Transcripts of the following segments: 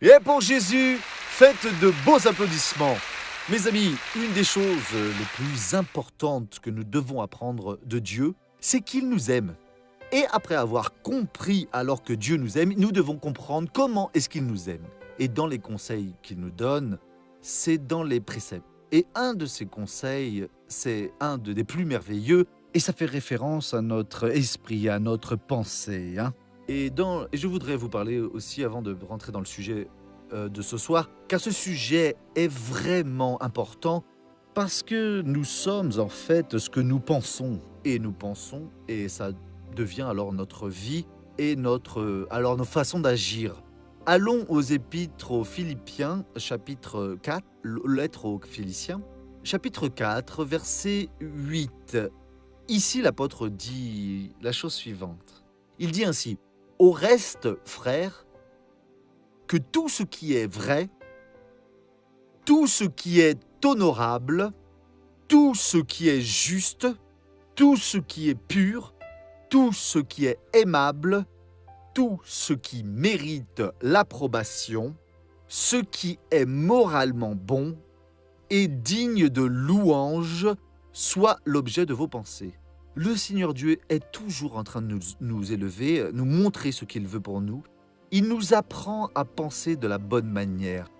Et pour Jésus, faites de beaux applaudissements. Mes amis, une des choses les plus importantes que nous devons apprendre de Dieu, c'est qu'il nous aime. Et après avoir compris alors que Dieu nous aime, nous devons comprendre comment est-ce qu'il nous aime. Et dans les conseils qu'il nous donne, c'est dans les préceptes. Et un de ces conseils, c'est un des plus merveilleux, et ça fait référence à notre esprit, à notre pensée. Et je voudrais vous parler aussi, avant de rentrer dans le sujet de ce soir, car ce sujet est vraiment important, parce que nous sommes en fait ce que nous pensons, et ça devient alors notre vie et nos façons d'agir. Allons aux épîtres aux Philippiens, chapitre 4, lettre aux Philippiens, chapitre 4, verset 8. Ici, l'apôtre dit la chose suivante. Il dit ainsi, « Au reste, frères, que tout ce qui est vrai, tout ce qui est honorable, tout ce qui est juste, tout ce qui est pur, tout ce qui est aimable, tout ce qui mérite l'approbation, ce qui est moralement bon et digne de louange, soit l'objet de vos pensées. » Le Seigneur Dieu est toujours en train de nous élever, nous montrer ce qu'il veut pour nous. Il nous apprend à penser de la bonne manière.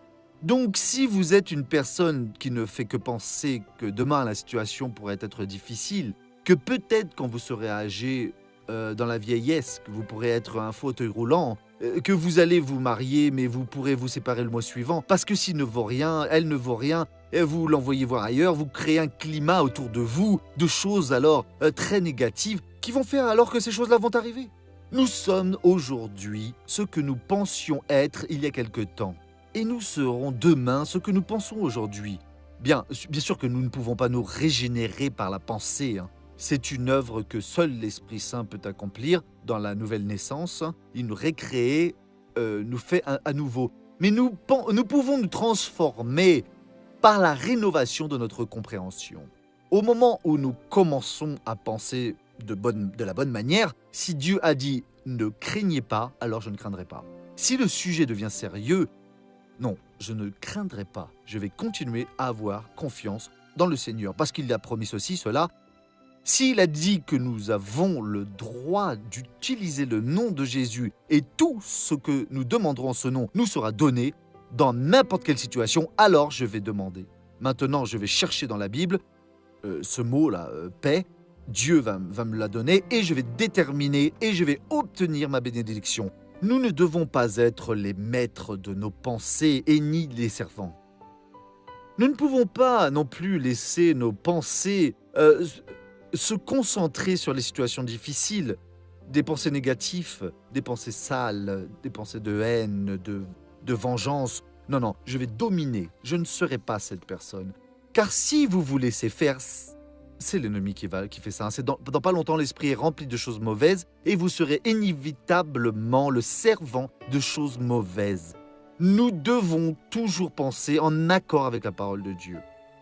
Donc, si vous êtes une personne qui ne fait que penser que demain la situation pourrait être difficile, que peut-être quand vous serez âgé dans la vieillesse, que vous pourrez être un fauteuil roulant, que vous allez vous marier, mais vous pourrez vous séparer le mois suivant, parce que s'il ne vaut rien, elle ne vaut rien, et vous l'envoyez voir ailleurs, vous créez un climat autour de vous, de choses alors très négatives, qui vont faire alors que ces choses-là vont arriver. Nous sommes aujourd'hui ce que nous pensions être il y a quelque temps, et nous serons demain ce que nous pensons aujourd'hui. Bien sûr que nous ne pouvons pas nous régénérer par la pensée, C'est une œuvre que seul l'Esprit Saint peut accomplir dans la nouvelle naissance. Il nous récrée, nous fait à nouveau. Mais nous pouvons nous transformer par la rénovation de notre compréhension. Au moment où nous commençons à penser de la bonne manière, si Dieu a dit « ne craignez pas », alors je ne craindrai pas. Si le sujet devient sérieux, non, je ne craindrai pas. Je vais continuer à avoir confiance dans le Seigneur, parce qu'il a promis ceci, cela. S'il a dit que nous avons le droit d'utiliser le nom de Jésus et tout ce que nous demanderons en ce nom nous sera donné dans n'importe quelle situation, alors je vais demander. Maintenant, je vais chercher dans la Bible ce mot-là, paix. Dieu va me la donner et je vais déterminer et je vais obtenir ma bénédiction. Nous ne devons pas être les maîtres de nos pensées et ni les servants. Nous ne pouvons pas non plus laisser nos pensées se concentrer sur les situations difficiles, des pensées négatives, des pensées sales, des pensées de haine, de vengeance. Non, je vais dominer, je ne serai pas cette personne. Car si vous vous laissez faire, c'est l'ennemi qui fait ça. C'est dans pas longtemps, l'esprit est rempli de choses mauvaises et vous serez inévitablement le servant de choses mauvaises. Nous devons toujours penser en accord avec la parole de Dieu.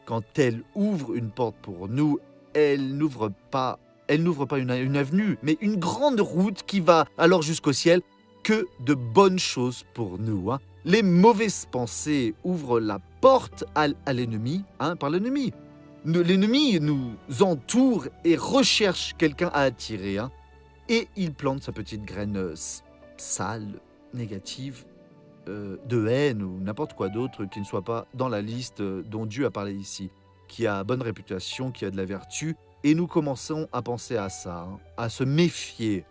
Quand elle ouvre une porte pour nous, elle n'ouvre pas une avenue, mais une grande route qui va alors jusqu'au ciel, que de bonnes choses pour nous. Les mauvaises pensées ouvrent la porte à l'ennemi, par l'ennemi. L'ennemi nous entoure et recherche quelqu'un à attirer. Et il plante sa petite graine sale, négative, de haine ou n'importe quoi d'autre qui ne soit pas dans la liste dont Dieu a parlé ici, qui a bonne réputation, qui a de la vertu, et nous commençons à penser à ça, à se méfier,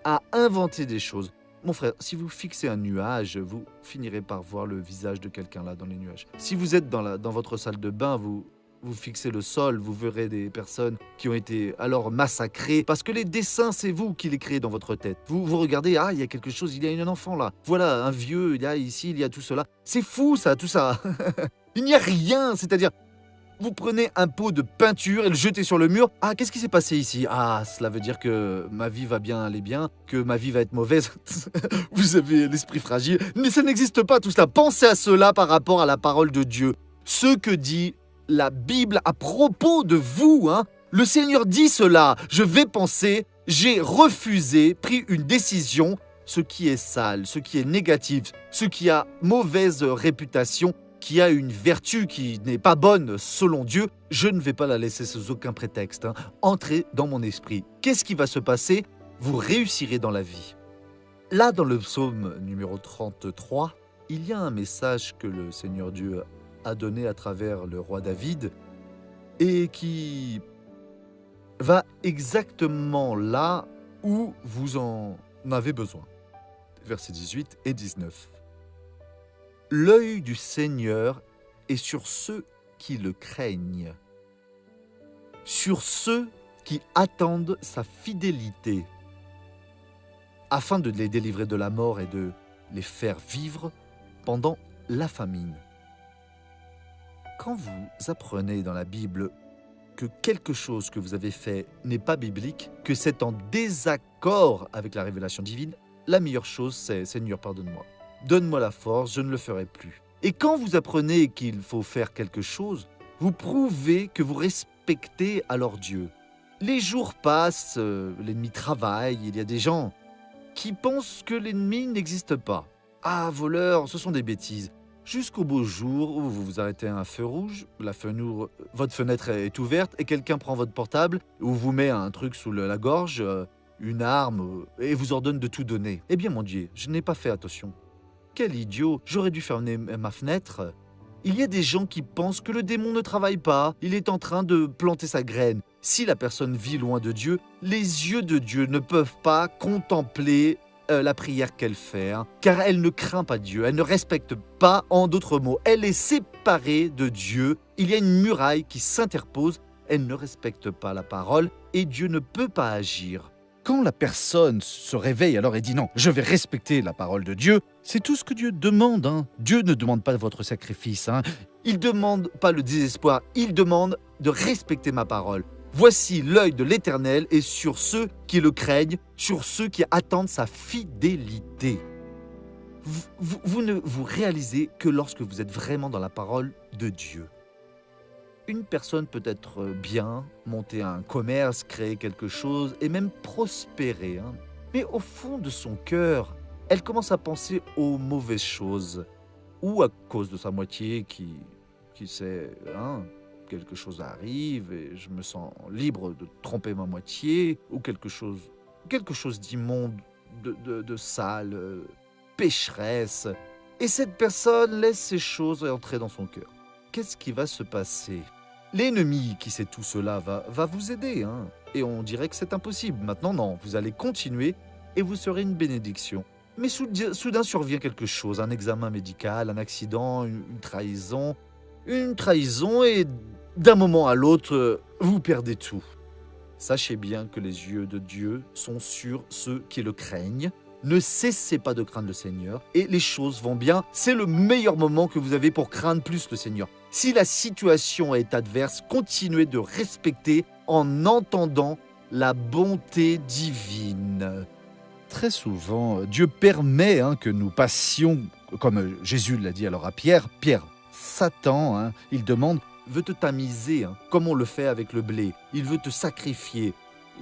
à inventer des choses. Mon frère, si vous fixez un nuage, vous finirez par voir le visage de quelqu'un là dans les nuages. Si vous êtes dans votre salle de bain, vous fixez le sol, vous verrez des personnes qui ont été alors massacrées, parce que les dessins, c'est vous qui les créez dans votre tête. Vous regardez, il y a quelque chose, il y a un enfant là. Voilà, un vieux, il y a tout cela. C'est fou ça, tout ça. Il n'y a rien, c'est-à-dire, vous prenez un pot de peinture et le jetez sur le mur. Qu'est-ce qui s'est passé ici ? Cela veut dire que ma vie va bien aller bien, que ma vie va être mauvaise. Vous avez l'esprit fragile. Mais ça n'existe pas tout cela. Pensez à cela par rapport à la parole de Dieu. Ce que dit la Bible à propos de vous. Le Seigneur dit cela. Je vais penser, j'ai refusé, pris une décision ce qui est sale, ce qui est négatif, ce qui a mauvaise réputation, qui a une vertu qui n'est pas bonne selon Dieu, je ne vais pas la laisser sous aucun prétexte. Entrez dans mon esprit. Qu'est-ce qui va se passer? Vous réussirez dans la vie. Là, dans le psaume numéro 33, il y a un message que le Seigneur Dieu a donné à travers le roi David et qui va exactement là où vous en avez besoin. Versets 18 et 19. L'œil du Seigneur est sur ceux qui le craignent, sur ceux qui attendent sa fidélité, afin de les délivrer de la mort et de les faire vivre pendant la famine. Quand vous apprenez dans la Bible que quelque chose que vous avez fait n'est pas biblique, que c'est en désaccord avec la révélation divine, la meilleure chose c'est « Seigneur, pardonne-moi. Donne-moi la force, je ne le ferai plus. » Et quand vous apprenez qu'il faut faire quelque chose, vous prouvez que vous respectez alors Dieu. Les jours passent, l'ennemi travaille, il y a des gens qui pensent que l'ennemi n'existe pas. Ah, voleur, ce sont des bêtises. Jusqu'au beau jour où vous vous arrêtez à un feu rouge, votre fenêtre est ouverte et quelqu'un prend votre portable ou vous met un truc sous la gorge, une arme, et vous ordonne de tout donner. Eh bien mon Dieu, je n'ai pas fait attention. Quel idiot, j'aurais dû fermer ma fenêtre. Il y a des gens qui pensent que le démon ne travaille pas, il est en train de planter sa graine. Si la personne vit loin de Dieu, les yeux de Dieu ne peuvent pas contempler la prière qu'elle fait, car elle ne craint pas Dieu, elle ne respecte pas, en d'autres mots, elle est séparée de Dieu. Il y a une muraille qui s'interpose, elle ne respecte pas la parole et Dieu ne peut pas agir. Quand la personne se réveille alors et dit non, je vais respecter la parole de Dieu, c'est tout ce que Dieu demande. Dieu ne demande pas votre sacrifice, il ne demande pas le désespoir, il demande de respecter ma parole. Voici l'œil de l'Éternel est sur ceux qui le craignent, sur ceux qui attendent sa fidélité. Vous ne vous réalisez que lorsque vous êtes vraiment dans la parole de Dieu. Une personne peut être bien, monter un commerce, créer quelque chose et même prospérer. Mais au fond de son cœur, elle commence à penser aux mauvaises choses. Ou à cause de sa moitié qui sait, quelque chose arrive et je me sens libre de tromper ma moitié. Ou quelque chose d'immonde, de sale, pécheresse. Et cette personne laisse ces choses entrer dans son cœur. Qu'est-ce qui va se passer? L'ennemi qui sait tout cela va vous aider. Et on dirait que c'est impossible. Maintenant, non, vous allez continuer et vous serez une bénédiction. Mais soudain survient quelque chose, un examen médical, un accident, une trahison. Une trahison et d'un moment à l'autre, vous perdez tout. Sachez bien que les yeux de Dieu sont sur ceux qui le craignent. Ne cessez pas de craindre le Seigneur et les choses vont bien. C'est le meilleur moment que vous avez pour craindre plus le Seigneur. Si la situation est adverse, continuez de respecter en entendant la bonté divine. Très souvent, Dieu permet que nous passions, comme Jésus l'a dit alors à Pierre, Satan, il demande, veut te tamiser, comme on le fait avec le blé. Il veut te sacrifier.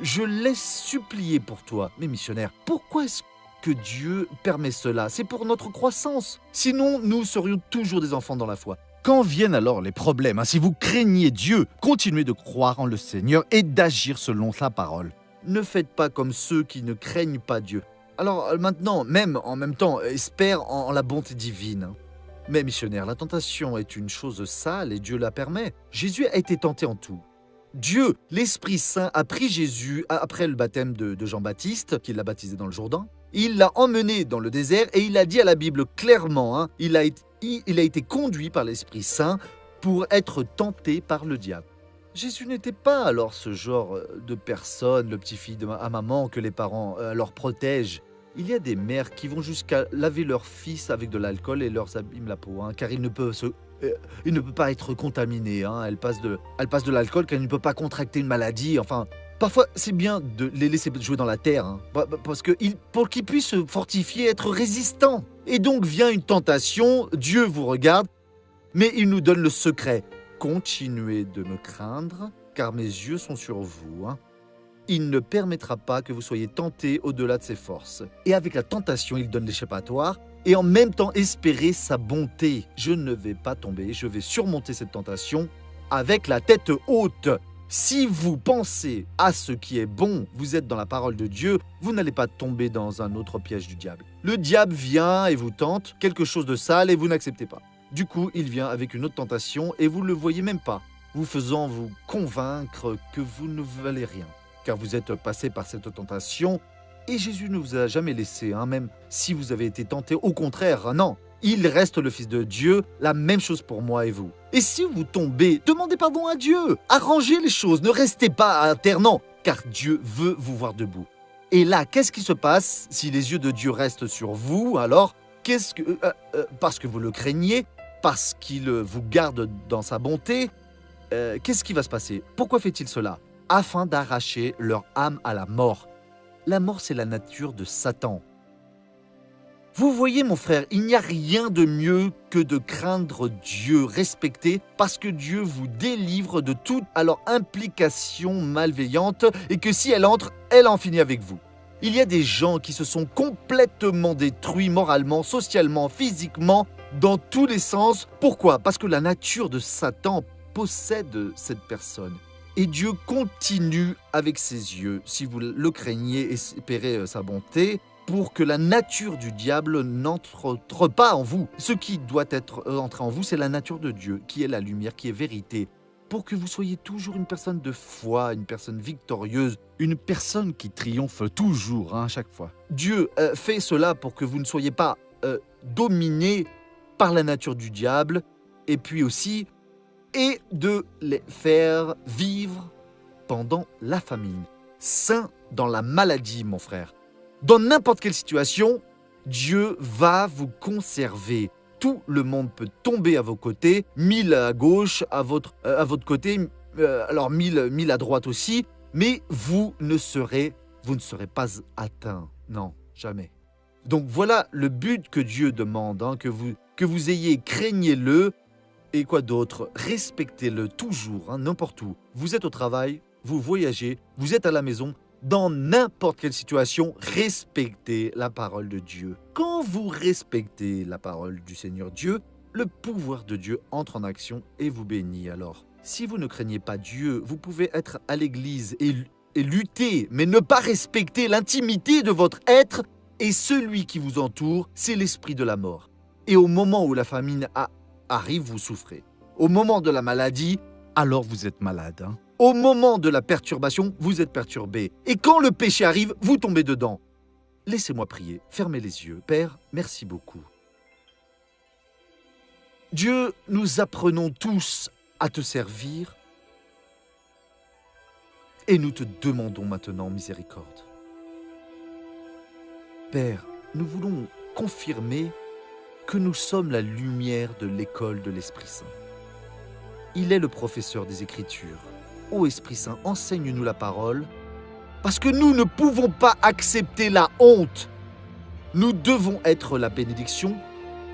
Je laisse supplier pour toi. Mais missionnaire, pourquoi est-ce que Dieu permet cela? C'est pour notre croissance. Sinon, nous serions toujours des enfants dans la foi. Quand viennent alors les problèmes, si vous craignez Dieu, continuez de croire en le Seigneur et d'agir selon sa parole. Ne faites pas comme ceux qui ne craignent pas Dieu. Alors maintenant, même en même temps, espère en la bonté divine. Mais missionnaire, la tentation est une chose sale et Dieu la permet. Jésus a été tenté en tout. Dieu, l'Esprit Saint, a pris Jésus après le baptême de Jean-Baptiste, qu'il l'a baptisé dans le Jourdain. Il l'a emmené dans le désert et il a dit à la Bible clairement, il a été conduit par l'Esprit Saint pour être tenté par le diable. Jésus n'était pas alors ce genre de personne, le petit-fils à maman que les parents leur protègent. Il y a des mères qui vont jusqu'à laver leur fils avec de l'alcool et leur abîment la peau, car il ne peut pas être contaminé. Elle passe de l'alcool car il ne peut pas contracter une maladie. Enfin, parfois c'est bien de les laisser jouer dans la terre, parce que pour qu'ils puissent se fortifier, être résistants. Et donc vient une tentation, Dieu vous regarde, mais il nous donne le secret. Continuez de me craindre, car mes yeux sont sur vous. il ne permettra pas que vous soyez tentés au-delà de ses forces. Et avec la tentation, il donne l'échappatoire et en même temps espérer sa bonté. Je ne vais pas tomber, je vais surmonter cette tentation avec la tête haute. Si vous pensez à ce qui est bon, vous êtes dans la parole de Dieu, vous n'allez pas tomber dans un autre piège du diable. Le diable vient et vous tente quelque chose de sale et vous n'acceptez pas. Du coup, il vient avec une autre tentation et vous ne le voyez même pas, vous faisant vous convaincre que vous ne valez rien. Car vous êtes passé par cette tentation et Jésus ne vous a jamais laissé, même si vous avez été tenté. Au contraire, non, il reste le Fils de Dieu, la même chose pour moi et vous. Et si vous tombez, demandez pardon à Dieu, arrangez les choses, ne restez pas à terre, non, car Dieu veut vous voir debout. Et là, qu'est-ce qui se passe si les yeux de Dieu restent sur vous? Alors, parce que vous le craignez, parce qu'il vous garde dans sa bonté, qu'est-ce qui va se passer? Pourquoi fait-il cela? Afin d'arracher leur âme à la mort. La mort, c'est la nature de Satan. Vous voyez, mon frère, il n'y a rien de mieux que de craindre Dieu, respecter, parce que Dieu vous délivre de toute alors implication malveillante et que si elle entre, elle en finit avec vous. Il y a des gens qui se sont complètement détruits moralement, socialement, physiquement, dans tous les sens. Pourquoi? Parce que la nature de Satan possède cette personne. Et Dieu continue avec ses yeux, si vous le craignez et espérez sa bonté, pour que la nature du diable n'entre pas en vous. Ce qui doit être entré en vous, c'est la nature de Dieu, qui est la lumière, qui est vérité, pour que vous soyez toujours une personne de foi, une personne victorieuse, une personne qui triomphe toujours, à chaque fois. Dieu fait cela pour que vous ne soyez pas dominés par la nature du diable, et puis aussi et de les faire vivre pendant la famine. Saint dans la maladie, mon frère. Dans n'importe quelle situation, Dieu va vous conserver. Tout le monde peut tomber à vos côtés, 1000 à gauche, à votre côté, alors 1000 à droite aussi, mais vous ne serez pas atteints. Non, jamais. Donc voilà le but que Dieu demande, que vous ayez, craignez-le. Et quoi d'autre? Respectez-le toujours, n'importe où. Vous êtes au travail, vous voyagez, vous êtes à la maison, dans n'importe quelle situation, respectez la parole de Dieu. Quand vous respectez la parole du Seigneur Dieu, le pouvoir de Dieu entre en action et vous bénit. Alors, si vous ne craignez pas Dieu, vous pouvez être à l'église et lutter, mais ne pas respecter l'intimité de votre être et celui qui vous entoure, c'est l'esprit de la mort. Et au moment où la famine arrive, vous souffrez. Au moment de la maladie, alors vous êtes malade. Au moment de la perturbation, vous êtes perturbé. Et quand le péché arrive, vous tombez dedans. Laissez-moi prier, fermez les yeux. Père, merci beaucoup. Dieu, nous apprenons tous à te servir et nous te demandons maintenant miséricorde. Père, nous voulons confirmer que nous sommes la lumière de l'école de l'Esprit Saint. Il est le professeur des Écritures. Ô Esprit Saint, enseigne-nous la parole, parce que nous ne pouvons pas accepter la honte. Nous devons être la bénédiction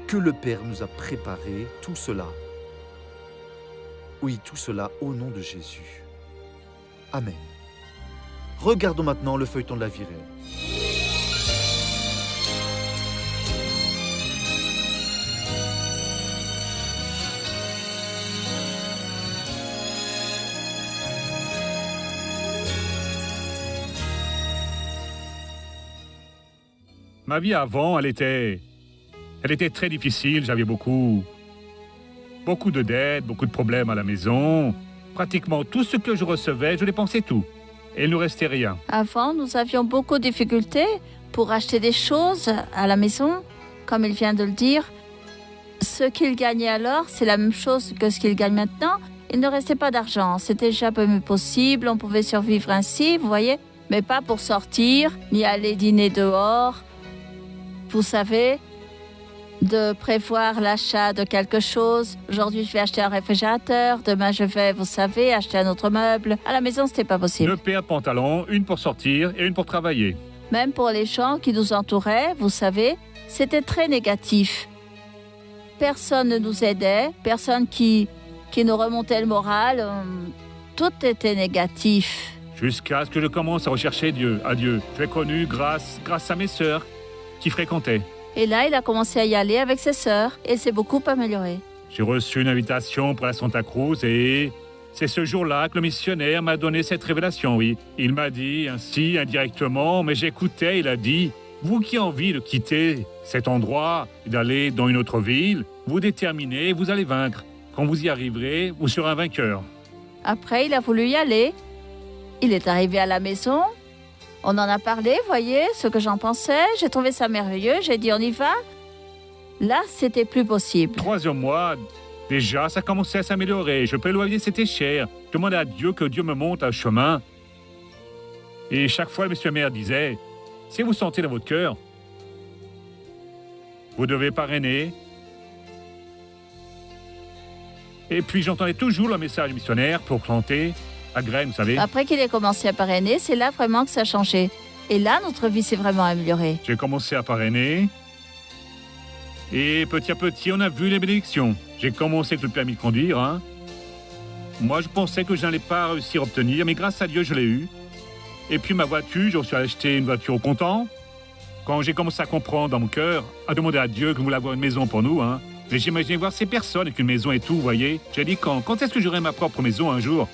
que le Père nous a préparée, tout cela. Oui, tout cela au nom de Jésus. Amen. Regardons maintenant le feuilleton de la vie réelle. Ma vie avant, elle était très difficile. J'avais beaucoup de dettes, beaucoup de problèmes à la maison. Pratiquement tout ce que je recevais, je dépensais tout. Et il ne nous restait rien. Avant, nous avions beaucoup de difficultés pour acheter des choses à la maison, comme il vient de le dire. Ce qu'il gagnait alors, c'est la même chose que ce qu'il gagne maintenant. Il ne restait pas d'argent. C'était jamais possible. On pouvait survivre ainsi, vous voyez, mais pas pour sortir, ni aller dîner dehors. Vous savez, de prévoir l'achat de quelque chose. Aujourd'hui, je vais acheter un réfrigérateur. Demain, je vais, vous savez, acheter un autre meuble. À la maison, c'était pas possible. Deux paires de pantalons, une pour sortir et une pour travailler. Même pour les gens qui nous entouraient, vous savez, c'était très négatif. Personne ne nous aidait, personne qui nous remontait le moral. Tout était négatif. Jusqu'à ce que je commence à rechercher Dieu, à Dieu. Je l'ai connu grâce à mes sœurs qui fréquentaient. Et là, il a commencé à y aller avec ses sœurs et il s'est beaucoup amélioré. J'ai reçu une invitation pour la Santa Cruz et c'est ce jour-là que le missionnaire m'a donné cette révélation, oui. Il m'a dit ainsi, indirectement, mais j'écoutais, il a dit, vous qui avez envie de quitter cet endroit et d'aller dans une autre ville, vous déterminez, vous allez vaincre. Quand vous y arriverez, vous serez un vainqueur. Après, il a voulu y aller. Il est arrivé à la maison. On en a parlé, voyez, ce que j'en pensais. J'ai trouvé ça merveilleux. J'ai dit, on y va. Là, c'était plus possible. 3e mois, déjà, ça commençait à s'améliorer. Je peux éloigner, c'était cher. Je demandais à Dieu que Dieu me montre un chemin. Et chaque fois, le missionnaire disait, si vous sentez dans votre cœur, vous devez parrainer. Et puis, j'entendais toujours le message missionnaire pour planter la graine, vous savez. Après qu'il ait commencé à parrainer, c'est là vraiment que ça a changé. Et là, notre vie s'est vraiment améliorée. J'ai commencé à parrainer. Et petit à petit, on a vu les bénédictions. J'ai commencé avec le permis de conduire. Hein. Moi, je pensais que je n'allais pas réussir à obtenir, mais grâce à Dieu, je l'ai eu. Et puis ma voiture, j'ai reçu à acheter une voiture au comptant. Quand j'ai commencé à comprendre dans mon cœur, à demander à Dieu que nous voulons avoir une maison pour nous, hein. Mais j'imaginais voir ces personnes avec une maison et tout, vous voyez. J'ai dit, quand est-ce que j'aurai ma propre maison un jour?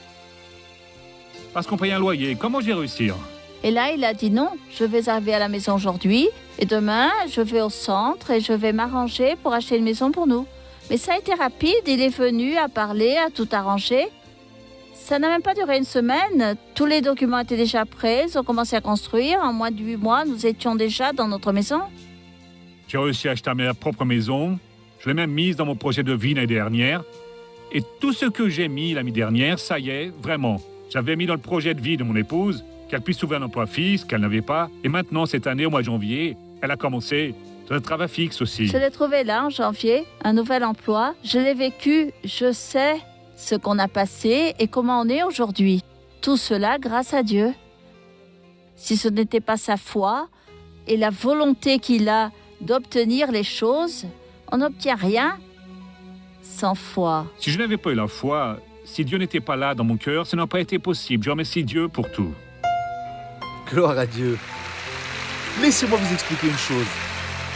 Parce qu'on paye un loyer, comment je vais réussir? Et là, il a dit non, je vais arriver à la maison aujourd'hui et demain, je vais au centre et je vais m'arranger pour acheter une maison pour nous. Mais ça a été rapide, il est venu à parler, à tout arranger. Ça n'a même pas duré une semaine, tous les documents étaient déjà prêts, ils ont commencé à construire. En moins de 8 mois, nous étions déjà dans notre maison. J'ai réussi à acheter ma propre maison, je l'ai même mise dans mon projet de vie l'année dernière. Et tout ce que j'ai mis l'année dernière, ça y est, vraiment. J'avais mis dans le projet de vie de mon épouse qu'elle puisse trouver un emploi fixe, qu'elle n'avait pas. Et maintenant, cette année, au mois de janvier, elle a commencé un travail fixe aussi. Je l'ai trouvé là, en janvier, un nouvel emploi. Je l'ai vécu, je sais ce qu'on a passé et comment on est aujourd'hui. Tout cela grâce à Dieu. Si ce n'était pas sa foi et la volonté qu'il a d'obtenir les choses, on n'obtient rien sans foi. Si je n'avais pas eu la foi, si Dieu n'était pas là dans mon cœur, ça n'aurait pas été possible. Je remercie Dieu pour tout. Gloire à Dieu. Laissez-moi vous expliquer une chose.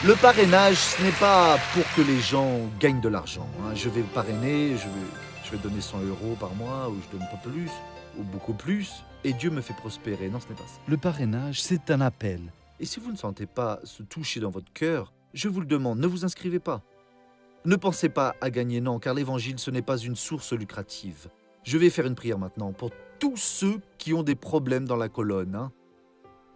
Le parrainage, ce n'est pas pour que les gens gagnent de l'argent. Hein. Je vais parrainer, je vais donner 100 € par mois, ou je donne pas plus, ou beaucoup plus, et Dieu me fait prospérer. Non, ce n'est pas ça. Le parrainage, c'est un appel. Et si vous ne sentez pas se toucher dans votre cœur, je vous le demande, ne vous inscrivez pas. Ne pensez pas à gagner, non, car l'évangile, ce n'est pas une source lucrative. Je vais faire une prière maintenant pour tous ceux qui ont des problèmes dans la colonne. Hein.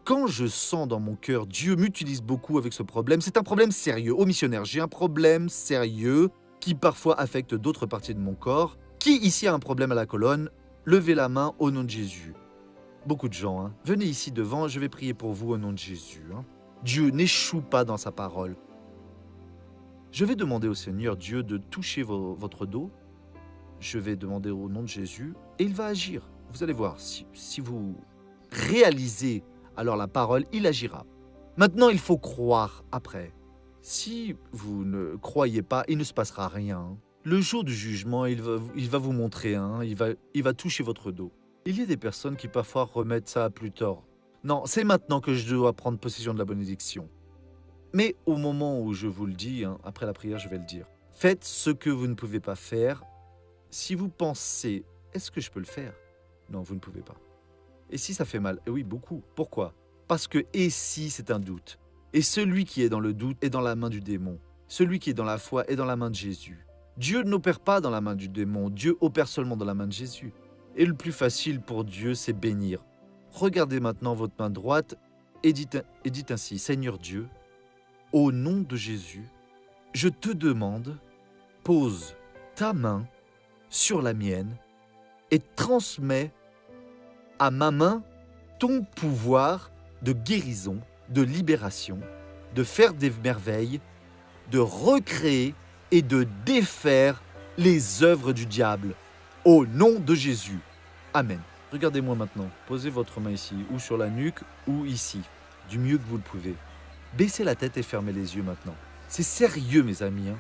Quand je sens dans mon cœur, Dieu m'utilise beaucoup avec ce problème, c'est un problème sérieux. Ô missionnaire, j'ai un problème sérieux qui parfois affecte d'autres parties de mon corps. Qui ici a un problème à la colonne? Levez la main au nom de Jésus. Beaucoup de gens, hein. Venez ici devant, je vais prier pour vous au nom de Jésus. Hein. Dieu n'échoue pas dans sa parole. Je vais demander au Seigneur Dieu de toucher votre dos. Je vais demander au nom de Jésus et il va agir. Vous allez voir, si vous réalisez alors la parole, il agira. Maintenant, il faut croire après. Si vous ne croyez pas, il ne se passera rien. Le jour du jugement, il va vous montrer, hein, il va toucher votre dos. Il y a des personnes qui parfois remettent ça à plus tard. Non, c'est maintenant que je dois prendre possession de la bénédiction. Mais au moment où je vous le dis, hein, après la prière, je vais le dire. Faites ce que vous ne pouvez pas faire. Si vous pensez, est-ce que je peux le faire? Non, vous ne pouvez pas. Et si ça fait mal? Eh oui, beaucoup. Pourquoi? Parce que et si c'est un doute. Et celui qui est dans le doute est dans la main du démon. Celui qui est dans la foi est dans la main de Jésus. Dieu n'opère pas dans la main du démon. Dieu opère seulement dans la main de Jésus. Et le plus facile pour Dieu, c'est bénir. Regardez maintenant votre main droite et dites ainsi, Seigneur Dieu, au nom de Jésus, je te demande, pose ta main sur la mienne et transmets à ma main ton pouvoir de guérison, de libération, de faire des merveilles, de recréer et de défaire les œuvres du diable. Au nom de Jésus. Amen. Regardez-moi maintenant. Posez votre main ici, ou sur la nuque, ou ici, du mieux que vous le pouvez. Baissez la tête et fermez les yeux maintenant. C'est sérieux, mes amis. Hein.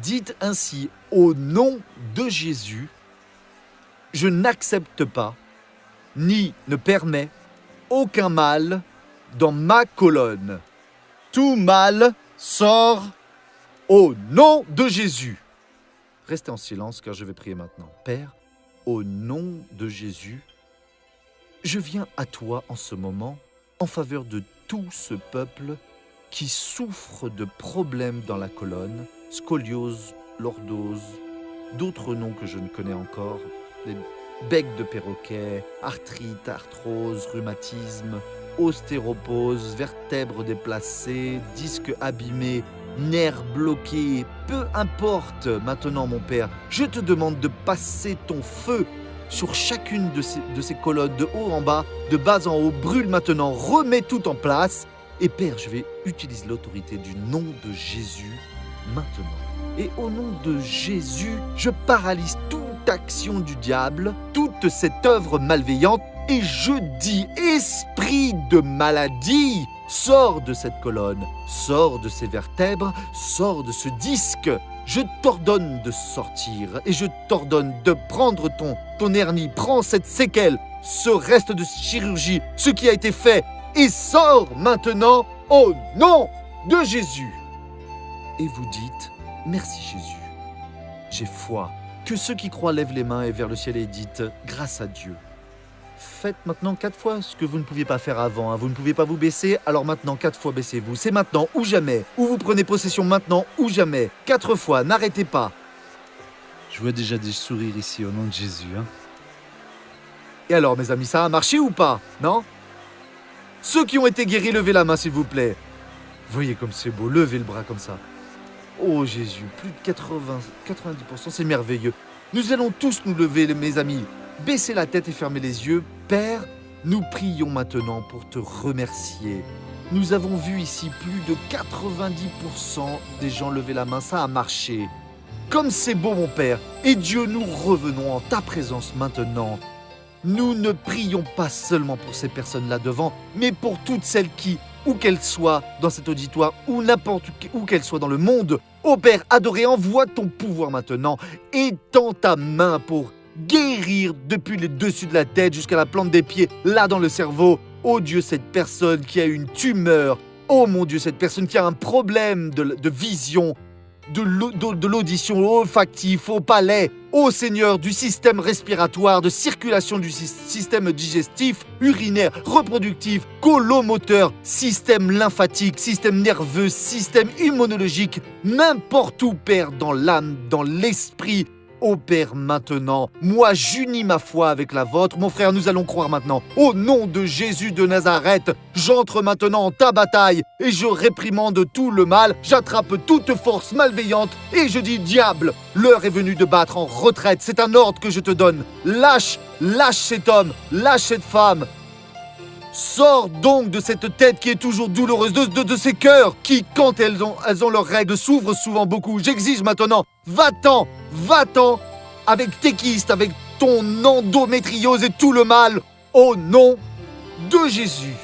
Dites ainsi, au nom de Jésus, je n'accepte pas ni ne permet aucun mal dans ma colonne. Tout mal sort au nom de Jésus. Restez en silence car je vais prier maintenant. Père, au nom de Jésus, je viens à toi en ce moment en faveur de tout ce peuple qui souffre de problèmes dans la colonne, scoliose, lordose, d'autres noms que je ne connais encore, des becs de perroquet, arthrite, arthrose, rhumatisme, ostéoporose, vertèbres déplacées, disques abîmés, nerfs bloqués, peu importe maintenant mon Père, je te demande de passer ton feu sur chacune de ces colonnes, de haut en bas, de bas en haut, brûle maintenant, remets tout en place. Et Père, je vais utiliser l'autorité du nom de Jésus maintenant. Et au nom de Jésus, je paralyse toute action du diable, toute cette œuvre malveillante, et je dis, esprit de maladie, sors de cette colonne, sors de ces vertèbres, sors de ce disque. Je t'ordonne de sortir et je t'ordonne de prendre ton hernie, prends cette séquelle, ce reste de chirurgie, ce qui a été fait, et sors maintenant au nom de Jésus. Et vous dites, merci Jésus, j'ai foi. Que ceux qui croient lèvent les mains et vers le ciel et dites, grâce à Dieu. Faites maintenant 4 fois ce que vous ne pouviez pas faire avant. Vous ne pouviez pas vous baisser, alors maintenant 4 fois baissez-vous. C'est maintenant ou jamais. Ou vous prenez possession maintenant ou jamais. 4 fois, n'arrêtez pas. Je vois déjà des sourires ici au nom de Jésus. Et alors mes amis, ça a marché ou pas? Non? Ceux qui ont été guéris, levez la main s'il vous plaît. Voyez comme c'est beau, levez le bras comme ça. Oh Jésus, plus de 90%, c'est merveilleux. Nous allons tous nous lever mes amis. Baissez la tête et fermez les yeux. Père, nous prions maintenant pour te remercier. Nous avons vu ici plus de 90% des gens lever la main, ça a marché. Comme c'est beau mon Père. Et Dieu, nous revenons en ta présence maintenant. Nous ne prions pas seulement pour ces personnes-là devant, mais pour toutes celles qui, où qu'elles soient dans cet auditoire, ou n'importe où qu'elles soient dans le monde. Ô Père adoré, envoie ton pouvoir maintenant. Étends ta main pour guérir depuis le dessus de la tête jusqu'à la plante des pieds, là dans le cerveau. Oh Dieu, cette personne qui a une tumeur. Oh mon Dieu, cette personne qui a un problème de vision, de l'audition olfactive, au palais. Oh Seigneur, du système respiratoire, de circulation du système digestif, urinaire, reproductif, colomoteur, système lymphatique, système nerveux, système immunologique, n'importe où, Père, dans l'âme, dans l'esprit. Ô Père, maintenant, moi j'unis ma foi avec la vôtre. Mon frère, nous allons croire maintenant. Au nom de Jésus de Nazareth, j'entre maintenant en ta bataille et je réprimande tout le mal, j'attrape toute force malveillante et je dis, diable, l'heure est venue de battre en retraite. C'est un ordre que je te donne. Lâche cet homme, lâche cette femme. Sors donc de cette tête qui est toujours douloureuse, de ces cœurs qui, quand elles ont leurs règles, s'ouvrent souvent beaucoup. J'exige maintenant, va-t'en avec tes kystes, avec ton endométriose et tout le mal, au nom de Jésus.